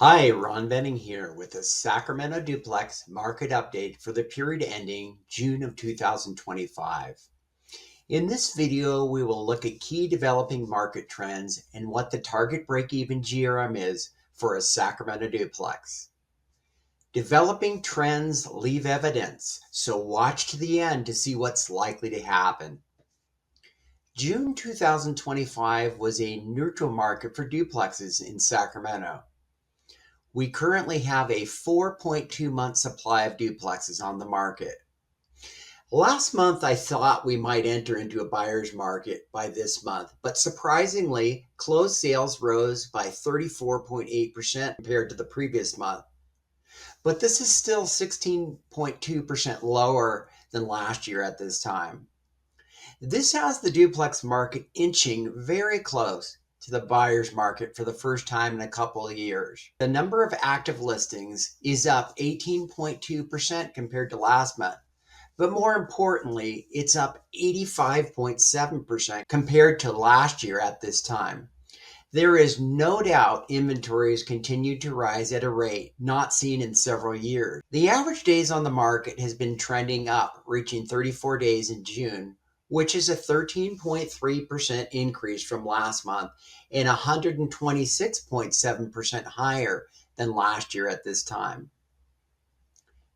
Hi, Ron Benning here with the Sacramento Duplex Market Update for the period ending June of 2025. In this video, we will look at key developing market trends and what the target break-even GRM is for a Sacramento duplex. Developing trends leave evidence, so watch to the end to see what's likely to happen. June 2025 was a neutral market for duplexes in Sacramento. We currently have a 4.2 month supply of duplexes on the market. Last month, I thought we might enter into a buyer's market by this month, but surprisingly, closed sales rose by 34.8% compared to the previous month. But this is still 16.2% lower than last year at this time. This has the duplex market inching very close to the buyer's market for the first time in a couple of years. The number of active listings is up 18.2% compared to last month, but more importantly, it's up 85.7% compared to last year at this time. There is no doubt inventories continue to rise at a rate not seen in several years. The average days on the market has been trending up, reaching 34 days in June, which is a 13.3% increase from last month and 126.7% higher than last year at this time.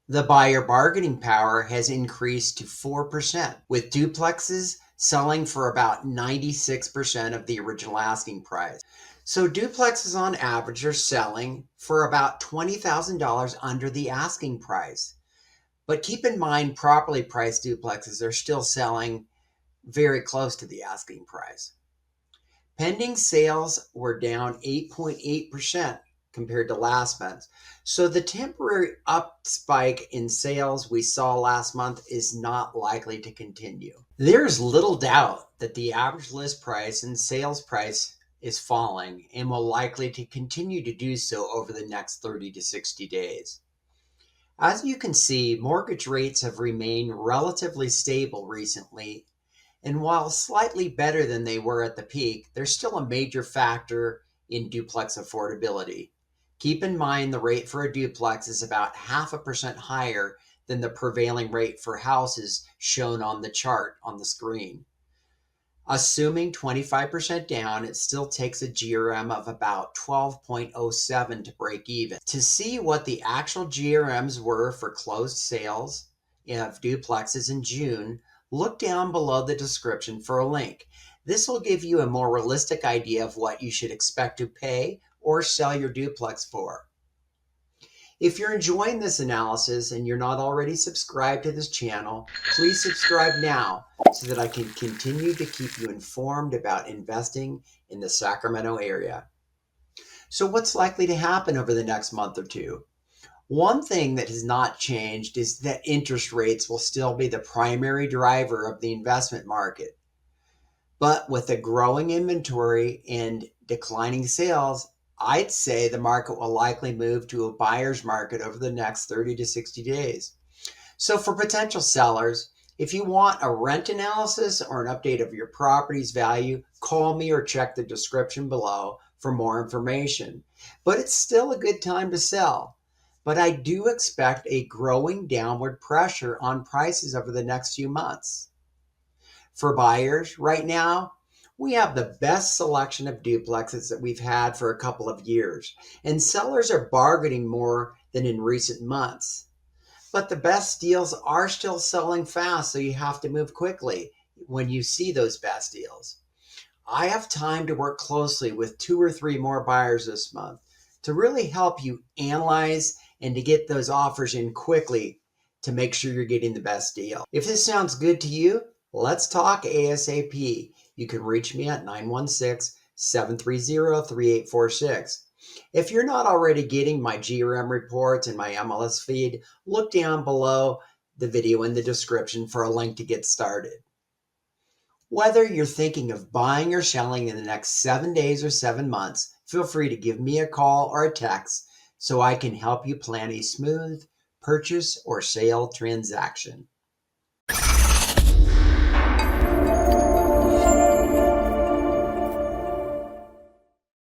The buyer bargaining power has increased to 4%, with duplexes selling for about 96% of the original asking price. So duplexes on average are selling for about $20,000 under the asking price. But keep in mind, properly priced duplexes are still selling very close to the asking price. Pending sales were down 8.8% compared to last month. So the temporary up spike in sales we saw last month is not likely to continue. There's little doubt that the average list price and sales price is falling and will likely to continue to do so over the next 30 to 60 days. As you can see, mortgage rates have remained relatively stable recently, and while slightly better than they were at the peak, they're still a major factor in duplex affordability. Keep in mind the rate for a duplex is about 0.5% higher than the prevailing rate for houses shown on the chart on the screen. Assuming 25% down, it still takes a GRM of about 12.07 to break even. To see what the actual GRMs were for closed sales of duplexes in June, look down below the description for a link. This will give you a more realistic idea of what you should expect to pay or sell your duplex for. If you're enjoying this analysis and you're not already subscribed to this channel, please subscribe now so that I can continue to keep you informed about investing in the Sacramento area. So what's likely to happen over the next month or two? One thing that has not changed is that interest rates will still be the primary driver of the investment market. But with a growing inventory and declining sales, I'd say the market will likely move to a buyer's market over the next 30 to 60 days. So for potential sellers, if you want a rent analysis or an update of your property's value, call me or check the description below for more information. But it's still a good time to sell. But I do expect a growing downward pressure on prices over the next few months. For buyers, right now, we have the best selection of duplexes that we've had for a couple of years, and sellers are bargaining more than in recent months. But the best deals are still selling fast, so you have to move quickly when you see those best deals. I have time to work closely with 2 or 3 more buyers this month to really help you analyze and to get those offers in quickly to make sure you're getting the best deal. If this sounds good to you, let's talk ASAP. You can reach me at 916-730-3846. If you're not already getting my GRM reports and my MLS feed, look down below the video in the description for a link to get started. Whether you're thinking of buying or selling in the next 7 days or 7 months, feel free to give me a call or a text so I can help you plan a smooth purchase or sale transaction.